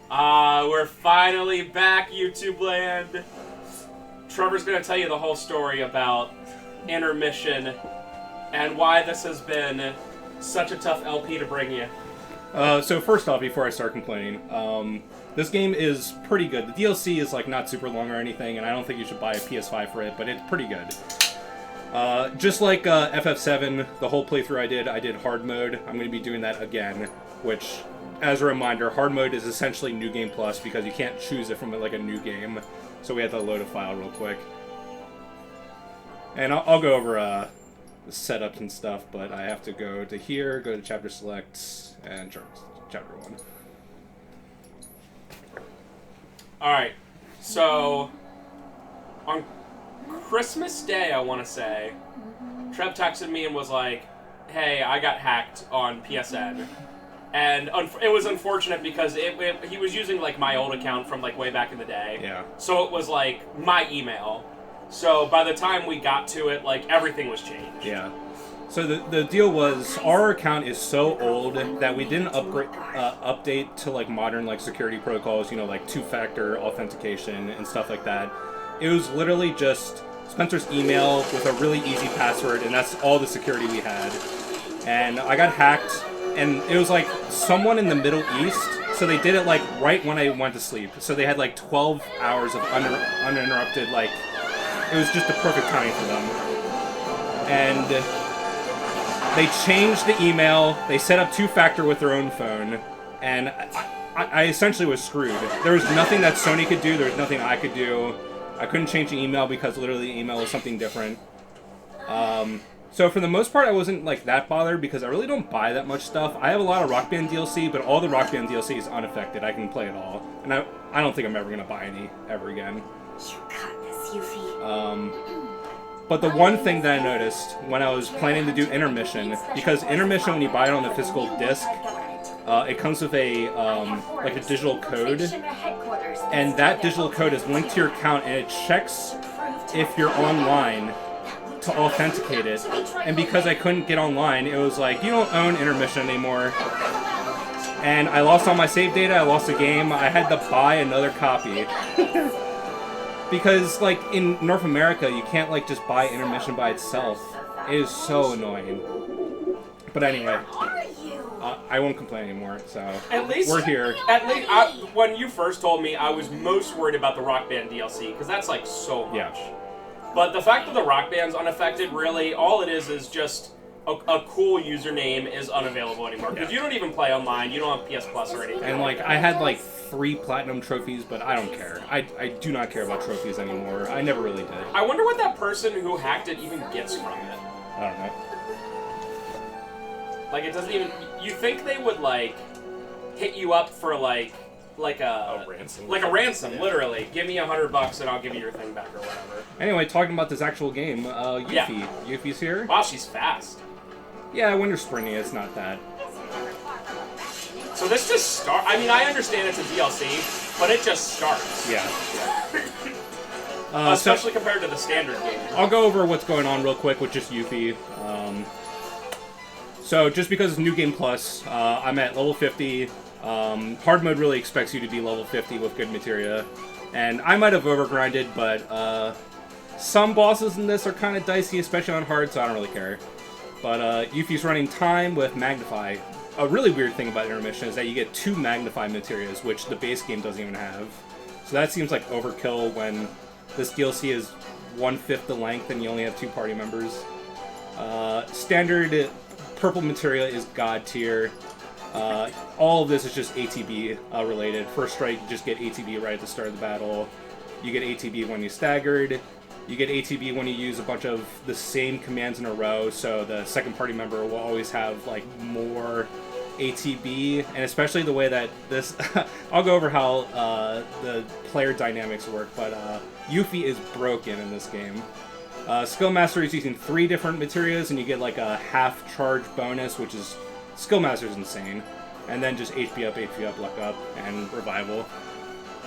We're finally back, YouTube land. Trevor's gonna tell you the whole story about Intermission and why this has been such a tough LP to bring you. So first off, before I start complaining, this game is pretty good. The DLC is like not super long or anything, and I don't think you should buy a PS5 for it, but it's pretty good. Just like FF7, the whole playthrough I did hard mode. I'm going to be doing that again, which, as a reminder, hard mode is essentially New Game Plus because you can't choose it from like a new game. So we have to load a file real quick. And I'll go over the setups and stuff, but I have to go to here, go to chapter select, and chapter 1. Alright, so on Christmas Day, I want to say, Trev texted me and was like, hey, I got hacked on PSN. And it was unfortunate because he was using like my old account from like way back in the day. Yeah. So it was like my email. So by the time we got to it, like everything was changed. Yeah. So the deal was our account is so old that we didn't update to like modern like security protocols, you know, like two-factor authentication and stuff like that. It was literally just Spencer's email with a really easy password, and that's all the security we had. And I got hacked, and it was like someone in the Middle East, so they did it like right when I went to sleep. So they had like 12 hours of uninterrupted, like, it was just the perfect timing for them. And they changed the email, they set up two-factor with their own phone, and I essentially was screwed. There was nothing that Sony could do, there was nothing I could do. I couldn't change the email because literally the email was something different. So for the most part, I wasn't like that bothered because I really don't buy that much stuff. I have a lot of Rock Band DLC, but all the Rock Band DLC is unaffected. I can play it all. And I don't think I'm ever going to buy any ever again. You got this, Yuffie. But the one thing that I noticed when I was planning to do Intermission, because Intermission, when you buy it on the physical disc, it comes with a like a digital code, and that digital code is linked to your account, and it checks if you're online to authenticate it. And because I couldn't get online, it was like, you don't own Intermission anymore. And I lost all my save data, I lost the game, I had to buy another copy. Because, like, in North America, you can't, like, just buy Intermission by itself. It is so annoying. But anyway, I won't complain anymore, so at least we're here. At least, when you first told me, I was most worried about the Rock Band DLC, because that's, like, so much. Yeah. But the fact that the Rock Band's unaffected, really, all it is just a cool username is unavailable anymore. Because you don't even play online, you don't have PS Plus or anything. And, like, I had, like, 3 platinum trophies, but I don't care. I do not care about trophies anymore. I never really did. I wonder what that person who hacked it even gets from it. I don't know. Like, it doesn't even... You think they would, like, hit you up for, like a ransom. Like a ransom, yeah. Literally. Give me $100 and I'll give you your thing back or whatever. Anyway, talking about this actual game, Yuffie. Yeah. Yuffie's here. Wow, she's fast. Yeah, when you're sprinting, it's not that. So this just starts... I mean, I understand it's a DLC, but it just starts. Yeah. Especially compared to the standard game. I'll go over what's going on real quick with just Yuffie. So just because it's New Game Plus, I'm at level 50. Hard mode really expects you to be level 50 with good materia. And I might have overgrinded, but some bosses in this are kind of dicey, especially on hard, so I don't really care. But Yuffie's running time with Magnify. A really weird thing about Intermission is that you get 2 Magnify materias, which the base game doesn't even have. So that seems like overkill when this DLC is 1/5 the length and you only have 2 party members. Standard purple materia is God tier. All of this is just ATB related. First strike, you just get ATB right at the start of the battle. You get ATB when you staggered. You get ATB when you use a bunch of the same commands in a row, so the second party member will always have like more ATB, and especially the way that this... I'll go over how the player dynamics work, but Yuffie is broken in this game. Skill Master is using 3 different materials, and you get like a half charge bonus, which is... Skill Master is insane. And then just HP up, luck up, and revival.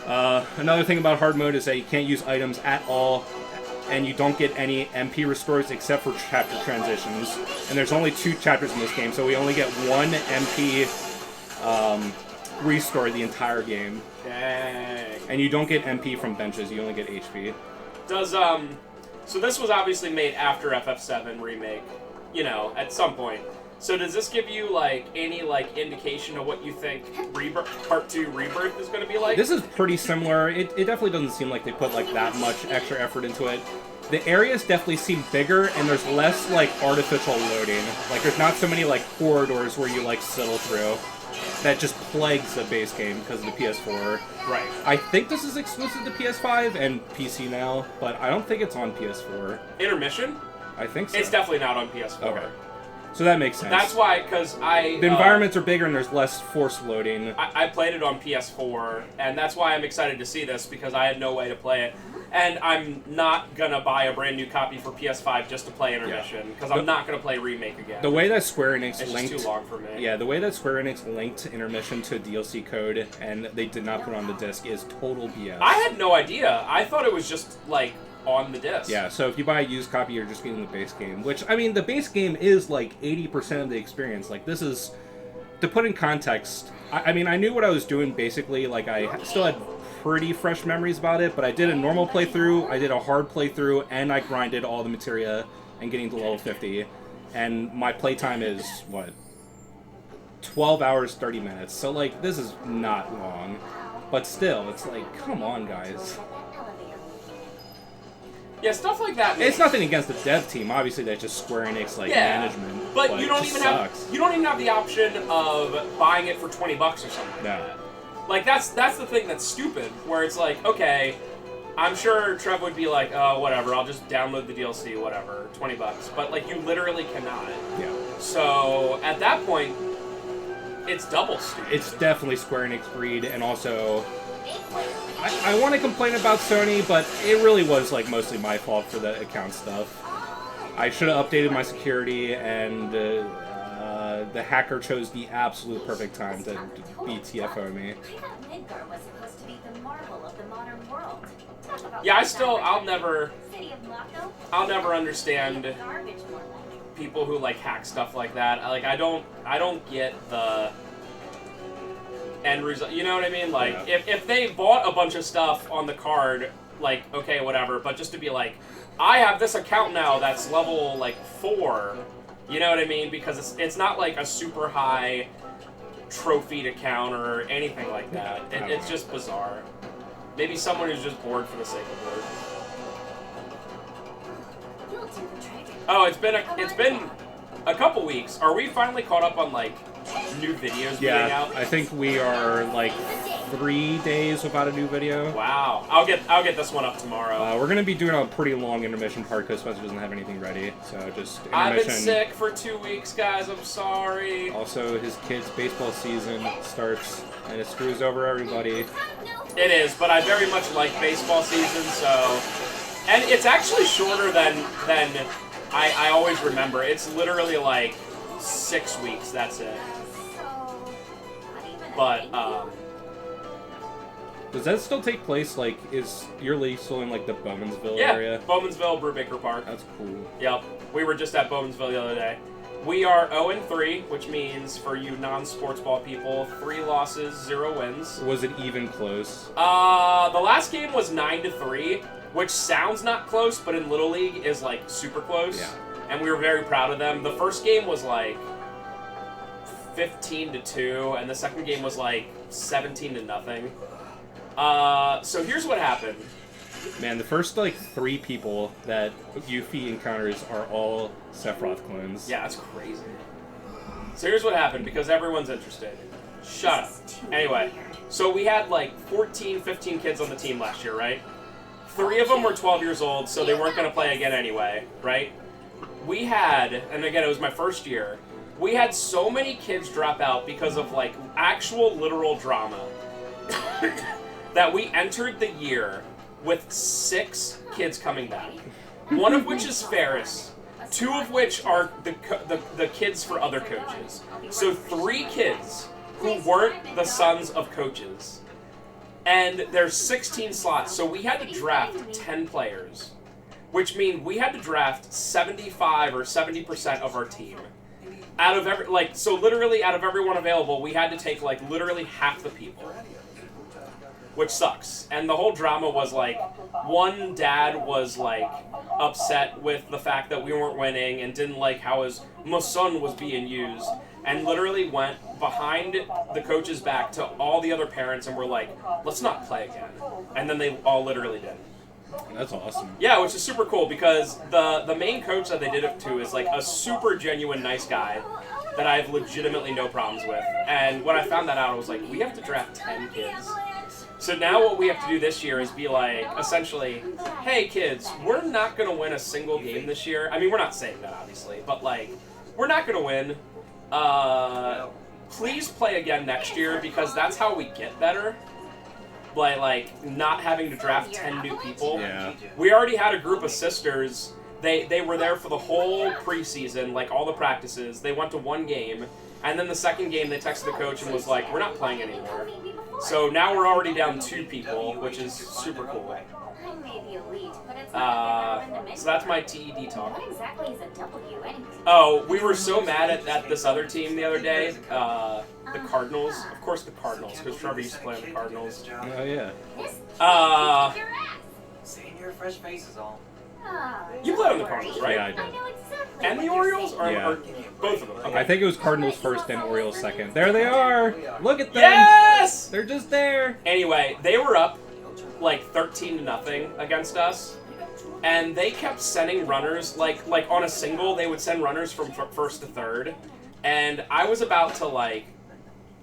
Another thing about hard mode is that you can't use items at all, and you don't get any MP restores except for chapter transitions. And there's only 2 chapters in this game, so we only get 1 MP restore the entire game. Dang. And you don't get MP from benches, you only get HP. Does, so this was obviously made after FF7 Remake, you know, at some point. So does this give you, like, any, like, indication of what you think Part 2 Rebirth is going to be like? This is pretty similar. It definitely doesn't seem like they put, like, that much extra effort into it. The areas definitely seem bigger, and there's less, like, artificial loading. Like, there's not so many, like, corridors where you, like, settle through. That just plagues the base game because of the PS4. Right. I think this is exclusive to PS5 and PC now, but I don't think it's on PS4. Intermission? I think so. It's definitely not on PS4. Okay. So that makes sense. That's why, because the environments are bigger and there's less forced loading. I played it on PS4, and that's why I'm excited to see this, because I had no way to play it. And I'm not going to buy a brand new copy for PS5 just to play Intermission, because I'm not going to play Remake again. The way that Square Enix it's linked... just too long for me. Yeah, the way that Square Enix linked Intermission to DLC code, and they did not put it on the disc, is total BS. I had no idea. I thought it was just, like, on the disc. Yeah, so if you buy a used copy, you're just getting the base game. Which, I mean, the base game is, like, 80% of the experience. Like, this is... To put in context, I mean, I knew what I was doing, basically. Like, I still had pretty fresh memories about it, but I did a normal playthrough, I did a hard playthrough, and I grinded all the materia and getting to level 50. And my playtime is, what? 12 hours, 30 minutes. So, like, this is not long. But still, it's like, come on, guys. Yeah, stuff like that. It's nothing against the dev team. Obviously, that's just Square Enix management. But you don't even have the option of buying it for $20 or something like that. Like that's the thing that's stupid. Where it's like, okay, I'm sure Trev would be like, oh, whatever, I'll just download the DLC, whatever, $20. But like, you literally cannot. Yeah. So at that point, it's double stupid. It's definitely Square Enix greed, and also. I want to complain about Sony, but it really was like mostly my fault for the account stuff. I should have updated my security, and the hacker chose the absolute perfect time to BTFO me. Yeah, I'll never understand people who like hack stuff like that. Like I don't get the end result, you know what I mean? Like, if they bought a bunch of stuff on the card, like, okay, whatever, but just to be like, I have this account now that's level, like, 4, you know what I mean? Because it's not, like, a super high trophied account or anything like that. It's just bizarre. Maybe someone who's just bored for the sake of bored. Oh, it's been a couple weeks. Are we finally caught up on, like, new videos being out? I think we are like 3 days without a new video. Wow. I'll get this one up tomorrow. We're gonna be doing a pretty long intermission part because Spencer doesn't have anything ready. So just intermission. I've been sick for 2 weeks, guys. I'm sorry. Also, his kid's baseball season starts and it screws over everybody. It is, but I very much like baseball season, so... And it's actually shorter than I always remember. It's literally like 6 weeks, that's it. But, does that still take place, like, is your league still in, like, the Bowmansville yeah, area? Bowmansville, Brubaker Park. That's cool. Yep. We were just at Bowmansville the other day. We are 0-3, which means, for you non-sports ball people, 3 losses, 0 wins. Was it even close? The last game was 9-3, which sounds not close, but in Little League is, like, super close. Yeah. And we were very proud of them. The first game was, like, 15-2, and the second game was, like, 17-0. So here's what happened. Man, the first, like, 3 people that Yuffie encounters are all Sephiroth clones. Yeah, that's crazy. So here's what happened, because everyone's interested. Shut up. Anyway, so we had, like, 14, 15 kids on the team last year, right? 3 of them were 12 years old, so they weren't going to play again anyway, right? We had, and again, it was my first year, we had so many kids drop out because of, like, actual literal drama that we entered the year with 6 kids coming back. One of which is Ferris, 2 of which are the kids for other coaches. So 3 kids who weren't the sons of coaches. And there's 16 slots, so we had to draft 10 players, which means we had to draft 75 or 70% of our team. out of every, like, so literally out of everyone available, we had to take, like, literally half the people. Which sucks. And the whole drama was, like, one dad was, like, upset with the fact that we weren't winning and didn't like how his son was being used. And literally went behind the coach's back to all the other parents and were like, let's not play again. And then they all literally did. That's awesome. Yeah, which is super cool because the main coach that they did it to is like a super genuine nice guy that I have legitimately no problems with. And when I found that out, I was like, we have to draft 10 kids. So now what we have to do this year is be like, essentially, hey kids, we're not going to win a single game this year. I mean, we're not saying that obviously, but like, we're not going to win. Please play again next year because that's how we get better. By like not having to draft 10 new people. Yeah. We already had a group of sisters. They were there for the whole preseason, like all the practices. They went to one game, and then the second game they texted the coach and was like, "We're not playing anymore." So now we're already down 2 people, which is super cool. So that's my TED talk. What exactly is a W anyway? Oh, we were so mad at this other team the other day. The Cardinals. Of course the Cardinals, because Trevor used to play on the Cardinals. Oh, yeah. Seeing your fresh faces all. You played on the Cardinals, right? Yeah, I did. I know exactly And the what you're Orioles? saying. Or both of them? Okay. I think it was Cardinals first, then Orioles second. There they are! Look at them! Yes! They're just there! Anyway, they were up like 13-0 against us. And they kept sending runners, like on a single, they would send runners from first to third. And I was about to, like,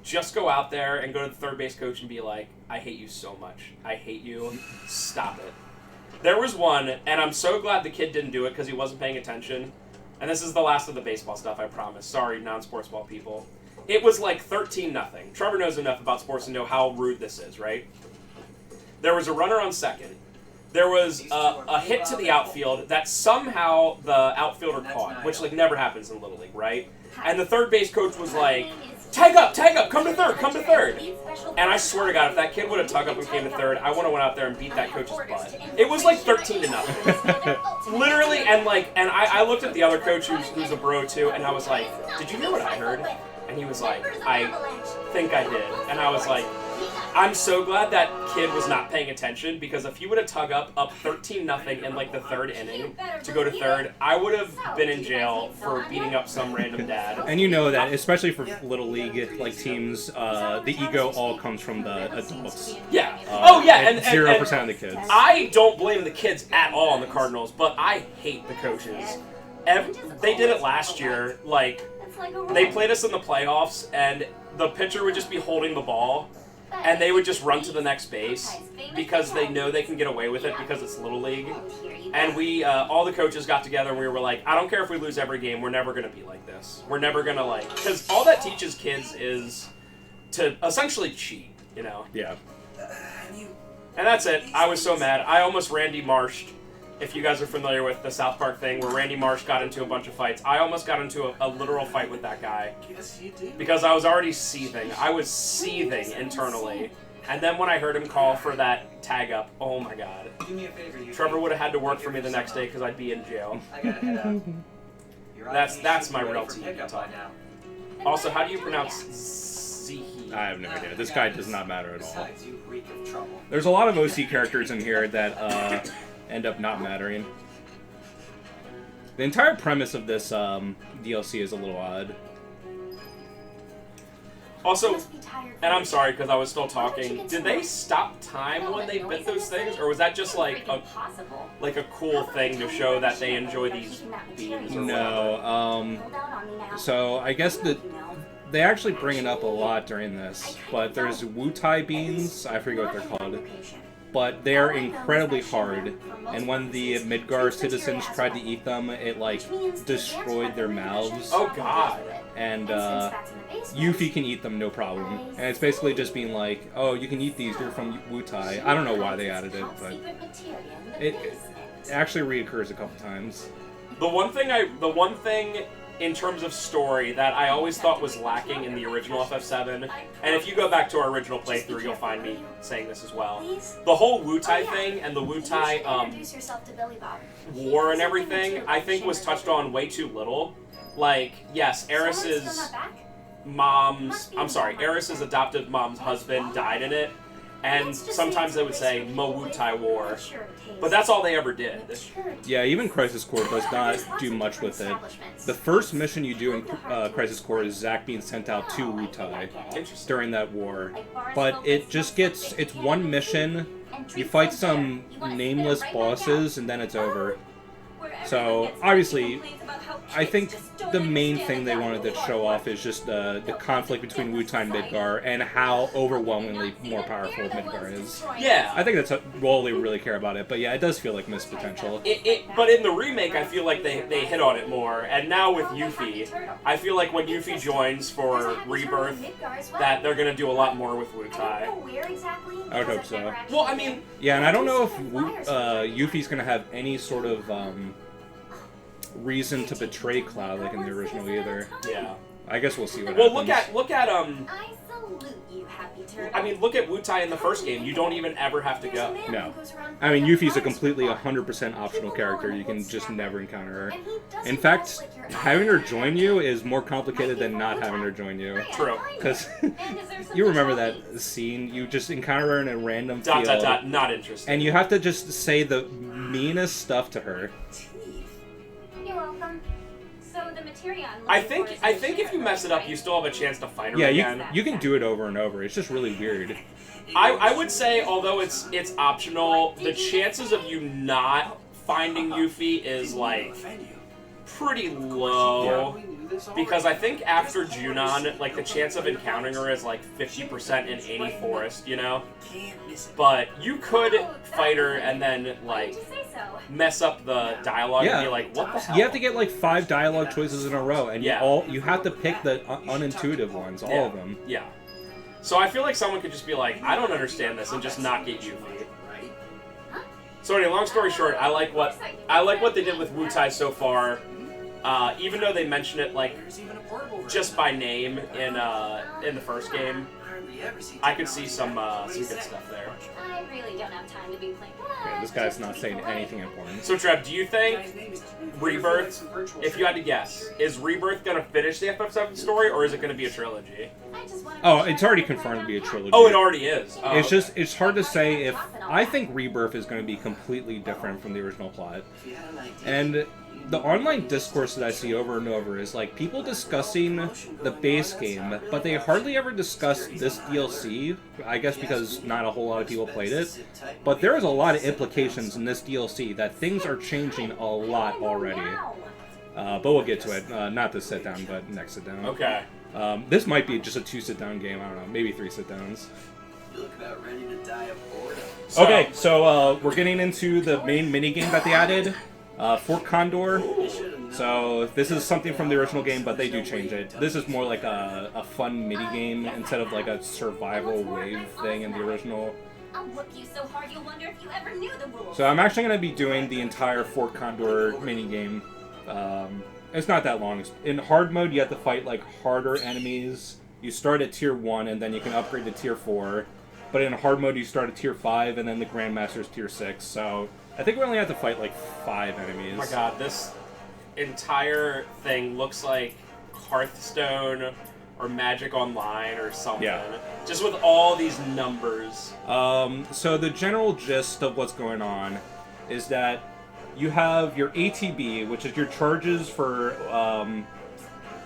just go out there and go to the third base coach and be like, I hate you so much. I hate you. Stop it. There was one, and I'm so glad the kid didn't do it because he wasn't paying attention. And this is the last of the baseball stuff, I promise. Sorry, non-sports ball people. It was like 13-0. Trevor knows enough about sports to know how rude this is, right? There was a runner on second. There was a hit to the outfield that somehow the outfielder caught, which like never happens in Little League, right? And the third base coach was like, tag up, come to third. And I swear to God, if that kid would have tugged up and came to third, I would have went out there and beat that coach's butt. It was like 13-0. Literally, and I looked at the other coach who's a bro too, and I was like, did you hear what I heard? And he was like, I think I did. And I was like, I'm so glad that kid was not paying attention, because if he would have tugged up 13-0 in like the third inning to go to third, I would have been in jail for beating up some random dad. And you know that, especially for Little League like teams, the ego all comes from the adults. Yeah. And 0% of the kids. I don't blame the kids at all on the Cardinals, but I hate the coaches. They did it last year. Like, they played us in the playoffs, and the pitcher would just be holding the ball, and they would just run to the next base because they know they can get away with it because it's Little League. And we, all the coaches got together and we were like, I don't care if we lose every game, we're never going to be like this. We're never going to, like, because all that teaches kids is to essentially cheat, you know? Yeah. And that's it. I was so mad. I almost Randy Marshed. If you guys are familiar with the South Park thing where Randy Marsh got into a bunch of fights, I almost got into a literal fight with that guy. Because I was already seething. I was seething internally. And then when I heard him call for that tag up, oh my god. Trevor would have had to work for me the next day because I'd be in jail. That's my real TV talk. Also, how do you pronounce Zihi? I have no idea. This guy does not matter at all. There's a lot of OC characters in here that end up not mattering. The entire premise of this DLC is a little odd. Also, and I'm sorry because I was still talking, did they stop time when they bit those things? Or was that just like a cool thing to show that they enjoy these beans or No, so I guess that they actually bring it up a lot during this, but there's Wutai beans, I forget what they're called, but they're incredibly hard, and when the Midgar citizens tried to eat them, it like destroyed their mouths. Oh god. And Yuffie can eat them no problem. And it's basically just being like, oh, you can eat these, you're from Wutai. I don't know why they added it, but it actually reoccurs a couple times. The one thing in terms of story that I always thought was lacking in the original FF7, and if you go back to our original playthrough, you'll find me saying this as well. The whole Wutai thing and the Wutai war and everything, I think was touched on way too little. like, yes, Someone's still Eris's not back? Eris's adoptive mom's husband died in it, and Let's just sometimes say they would it's say a Mowutai War, mature taste. but that's all they ever did. Yeah, even Crisis Core does not do much with it. The first mission you do in Crisis Core is Zack being sent out to Wutai during that war. But it just gets, it's one mission, you fight some nameless bosses, and then it's over. So, obviously, I think the main thing they wanted to show off is just the conflict between Wutai and Midgar, and how overwhelmingly more powerful Midgar is. Yeah. I think that's all they really care about it, but yeah, it does feel like missed potential. But in the remake, I feel like they hit on it more, and now with Yuffie, I feel like when Yuffie joins for Rebirth, that they're gonna do a lot more with Wutai. I would hope so. Well, I mean... Yeah, and I don't know if Yuffie's gonna have any sort of reason to betray Cloud like in the original either. Yeah. I guess we'll see what well, happens. look at I salute you, Happy Turtle. I mean, look at Wutai in the first game. You don't even ever have to go. No. I mean, Yuffie's a completely 100% optional character. You can just never encounter her. In fact, having her join you is more complicated than not having her join you. True. Because you remember that scene? You just encounter her in a random field. Not interested. And you have to just say the meanest stuff to her. You're welcome. So the materia I think if you mess it up, you still have a chance to fight her again. Yeah, you can do it over and over. It's just really weird. I would say, although it's optional, the chances of you not finding Yuffie is like pretty low. Because I think after Junon, like the chance of encountering her is like 50% in any forest, you know? But you could fight her and then like mess up the dialogue and be like, what the hell? You have to get like 5 dialogue choices in a row, and you have to pick the unintuitive ones, all of them. Yeah. So I feel like someone could just be like, I don't understand this, and just not get Yuffie. So anyway, long story short, I like what they did with Wutai so far. Even though they mention it like just by name in the first game, I could see some good stuff there. I really don't have time to be playing. Okay, this guy's not saying anything important. So Trev, do you think Rebirth, if you had to guess, is Rebirth gonna finish the FF7 story, or is it gonna be a trilogy? Oh, it's already confirmed to be a trilogy. Oh, it already is. Oh. It's hard to say if I think Rebirth is going to be completely different from the original plot, and the online discourse that I see over and over is like people discussing the base game, but they hardly ever discuss this DLC, I guess because not a whole lot of people played it. But there is a lot of implications in this DLC that things are changing a lot already. But we'll get to it. Not this sit down, but next sit down. Okay. This might be just a 2 sit down game, I don't know, maybe 3 sit downs. You look about ready to die of boredom. Okay, so we're getting into the main minigame that they added. Fort Condor. So this is something from the original game, but they do change it. This is more like a fun minigame instead of like a survival wave thing in the original. I'll whoop you so hard you'll wonder if you ever knew the rules. So I'm actually going to be doing the entire Fort Condor minigame. It's not that long. In hard mode, you have to fight like harder enemies. You start at tier 1 and then you can upgrade to tier 4. But in hard mode, you start at tier 5 and then the Grandmaster's tier 6. So I think we only have to fight like 5 enemies. Oh my god, this entire thing looks like Hearthstone or Magic Online or something. Yeah. Just with all these numbers. So the general gist of what's going on is that you have your ATB, which is your charges for...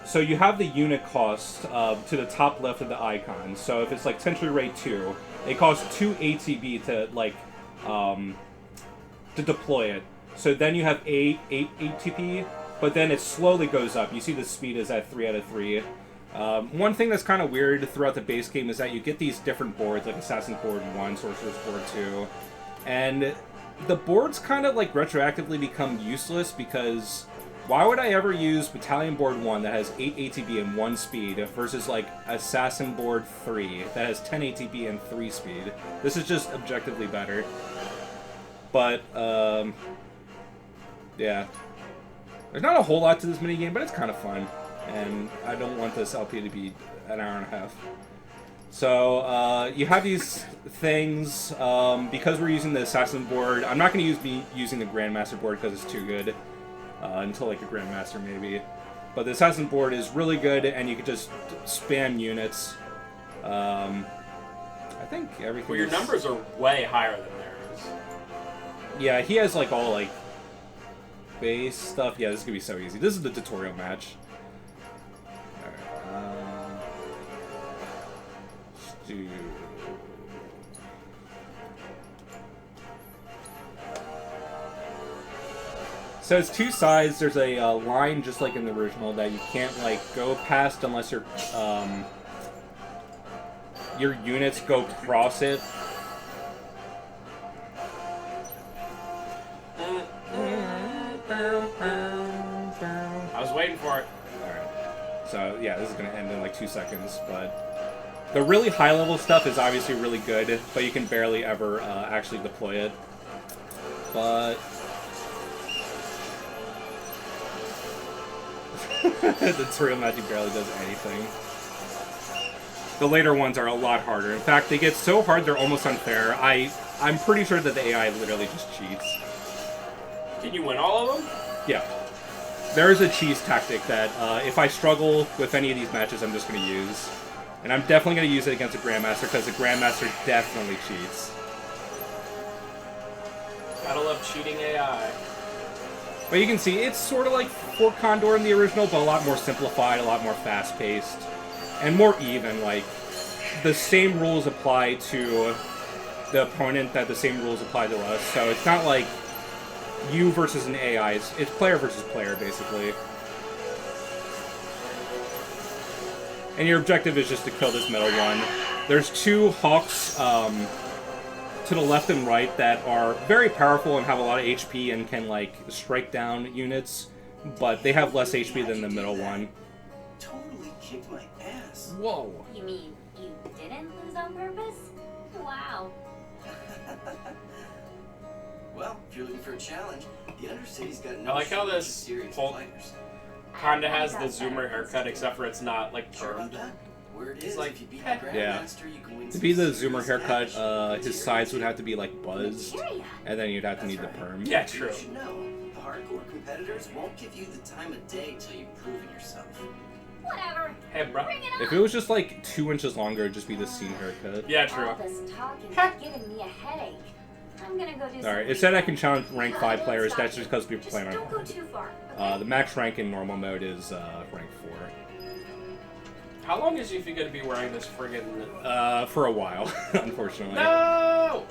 so you have the unit cost to the top left of the icon. So if it's like Century Raid 2, it costs 2 ATB to like... to deploy it. So then you have 8 ATP, but then it slowly goes up. You see the speed is at 3 out of 3. One thing that's kind of weird throughout the base game is that you get these different boards, like Assassin Board 1, Sorcerer's Board 2, and the boards kind of like retroactively become useless because why would I ever use Battalion Board 1 that has 8 ATB and 1 speed versus like Assassin Board 3 that has 10 ATB and 3 speed? This is just objectively better. But, yeah. There's not a whole lot to this minigame, but it's kind of fun. And I don't want this LP to be an hour and a half. So, you have these things. Because we're using the Assassin board, I'm not going to be using the Grandmaster board because it's too good. Until, like, a Grandmaster, maybe. But the assassin board is really good, and you can just spam units. I think everything. Well, your numbers are way higher than theirs. Yeah, he has like all like base stuff. Yeah, this is gonna be so easy. This is the tutorial match. Alright, let's do. So it's two sides. There's a line just like in the original that you can't like go past unless your units go cross it. I was waiting for it. Alright. So yeah, this is gonna end in like 2 seconds, but the really high level stuff is obviously really good, but you can barely ever actually deploy it. But the tutorial magic barely does anything. The later ones are a lot harder. In fact, they get so hard they're almost unfair. I'm pretty sure that the AI literally just cheats. Can you win all of them? Yeah. There is a cheese tactic that if I struggle with any of these matches, I'm just going to use. And I'm definitely going to use it against a Grandmaster because the Grandmaster definitely cheats. Gotta love cheating AI. But you can see, it's sort of like Fort Condor in the original, but a lot more simplified, a lot more fast-paced, and more even. Like, the same rules apply to the opponent that the same rules apply to us. So it's not like you versus an AI. It's player versus player, basically. And your objective is just to kill this middle one. There's two Hawks to the left and right that are very powerful and have a lot of HP and can, like, strike down units, but they have less HP than the middle one. Totally kicked my ass. Whoa. You mean you didn't lose on purpose? Wow. Well, if you're looking for a challenge, the Undercity's got no I like how shortage of this serious whole fighters. kinda has the zoomer haircut, except for it's not, like, Sure about permed. that? Word It's is, like, if you beat the yeah. Grandmaster, you can win To some be the serious zoomer haircut, action. his sides would have to be, like, buzzed, Materia. and then you'd have to That's need the right. perm. Yeah, You true. should know, the hardcore competitors won't give you the time of day till you've proven yourself. Whatever. Hey, bro. Bring it on. If it was just, like, 2 inches longer, it'd just be the scene haircut. Yeah, true. All this talking is giving me a headache. I'm gonna go do some Alright, it said I can reading. challenge rank 5 players, Stop that's it. just because we're Just playing on don't go hard. too far. Okay? The max rank in normal mode is rank 4. How long is Yuffie gonna be wearing this friggin'... For a while, unfortunately. No!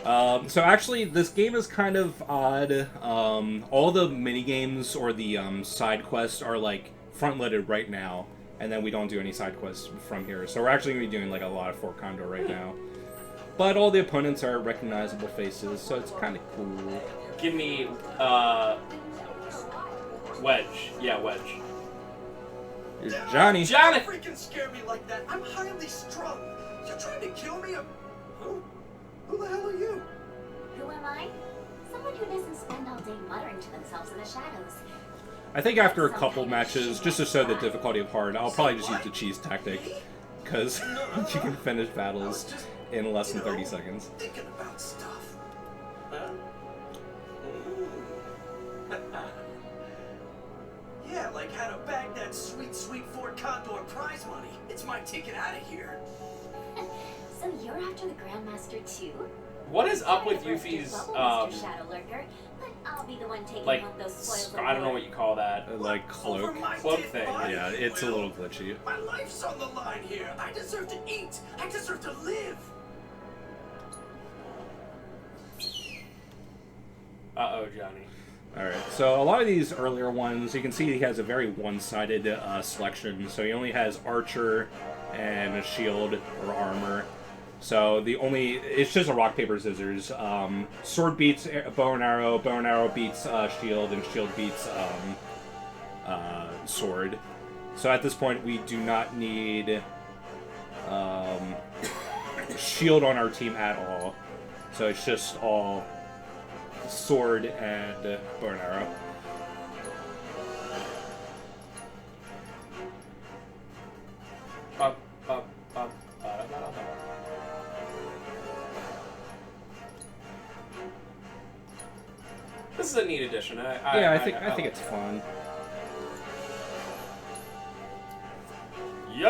So actually, this game is kind of odd. All the mini games or the side quests are like front-loaded right now, and then we don't do any side quests from here. So we're actually gonna be doing like a lot of Fort Condor right now. But all the opponents are recognizable faces, so it's kind of cool. Give me, Wedge. Yeah, Wedge. Here's Johnny. Johnny! Don't freaking scare me like that. I'm highly strung. You're trying to kill me? Who the hell are you? Who am I? Someone who doesn't spend all day muttering to themselves in the shadows. I think after a couple matches, just to show the difficulty of hard, I'll probably just use the cheese tactic, because you can finish battles in less than 30 seconds. Thinking about stuff. Huh? Yeah, like how to bag that sweet, sweet Fort Condor prize money. It's my ticket out of here. So you're after the Grandmaster too? What is up with Sorry to burst your Yuffie's, bubble, Mr. Shadow Lurker, but I'll be the one taking like, home those spoils of I don't know war. what you call that. Like cloak. Over my Cloak dead thing, body, Yeah, you it's a will. little glitchy. My life's on the line here. I deserve to eat. I deserve to live. Uh-oh, Johnny. Alright, so a lot of these earlier ones, you can see he has a very one-sided selection. So he only has archer and a shield or armor. So it's just a rock, paper, scissors. Sword beats bow and arrow beats shield, and shield beats sword. So at this point, we do not need shield on our team at all. So it's just all sword and bow and arrow. This is a neat addition. I think it's fun.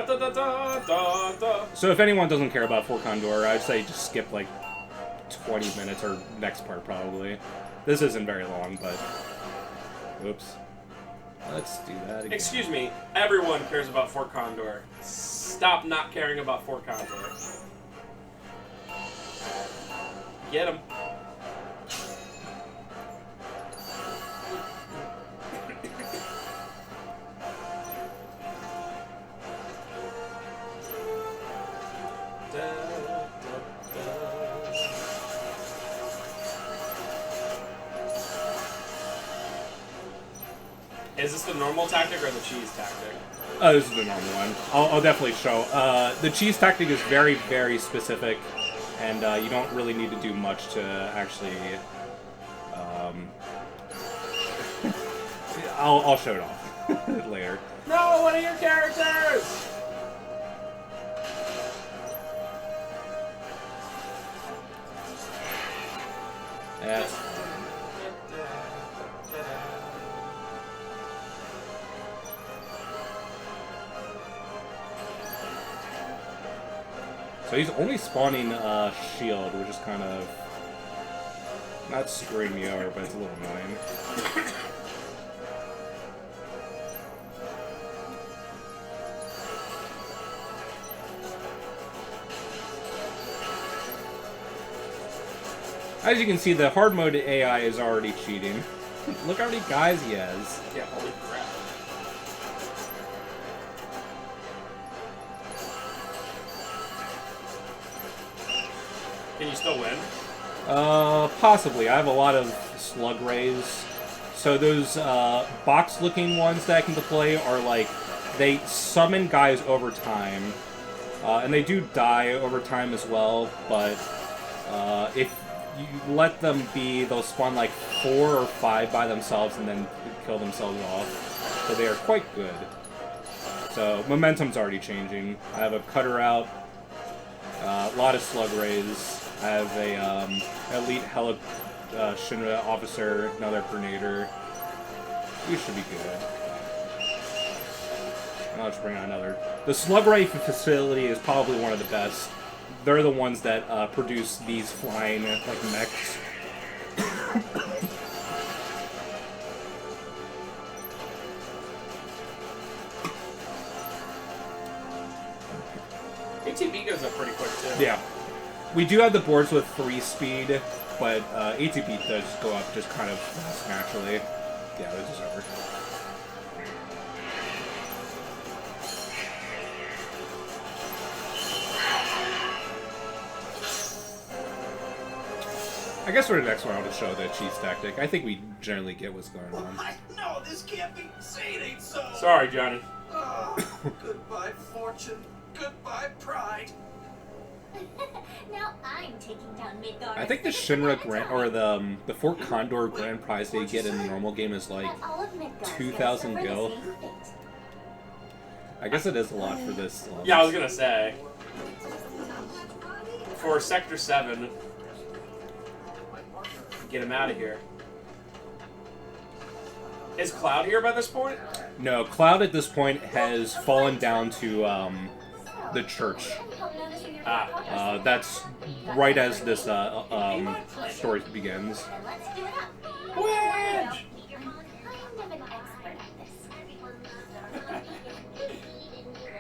Da, da, da, da, da, da. So if anyone doesn't care about Fort Condor, I'd say just skip like 20 minutes or next part probably. This isn't very long, but oops. Let's do that again. Excuse me, everyone cares about Fort Condor. Stop not caring about Fort Condor. Get him. Is this the normal tactic or the cheese tactic? This is the normal one. I'll definitely show. The cheese tactic is very, very specific, and you don't really need to do much to actually... I'll show it off later. No, one of your characters! Yes. So he's only spawning shield, which is kind of not screwing me over, but it's a little annoying. As you can see, the hard mode AI is already cheating. Look how many guys he has. Yeah, holy crap. Can you still win? Possibly. I have a lot of slug rays. So those box-looking ones that I can deploy are like, they summon guys over time. And they do die over time as well, but if you let them be, they'll spawn like 4 or 5 by themselves and then kill themselves off. So they are quite good. So momentum's already changing. I have a cutter out, a lot of slug rays. I have a elite Shinra officer, another grenader. You should be good. I'll just bring out another. The slug ray facility is probably one of the best. They're the ones that produce these flying like mechs. ATB goes up pretty quick too. Yeah. We do have the boards with 3 speed, but ATB does go up just kind of naturally. Yeah, this is over. I guess for the next one, I'll just show the cheese tactic. I think we generally get what's going on. No, this can't be. Say it ain't so. Sorry, Johnny. Oh, goodbye, fortune. Goodbye, pride. Now I'm taking down Midgard. I think the Shinra Grand or the Fort Condor Grand Prize they get in the normal game is like Not all of Midgard's 2,000 gonna gil. suffer the same fate. I guess it is a lot for this. Yeah, I was gonna say. For Sector 7, get him out of here. Is Cloud here by this point? No, Cloud at this point has fallen down to the church. That's right as this story begins. Then let's do it up. Wedge! Meet your mom, kind of an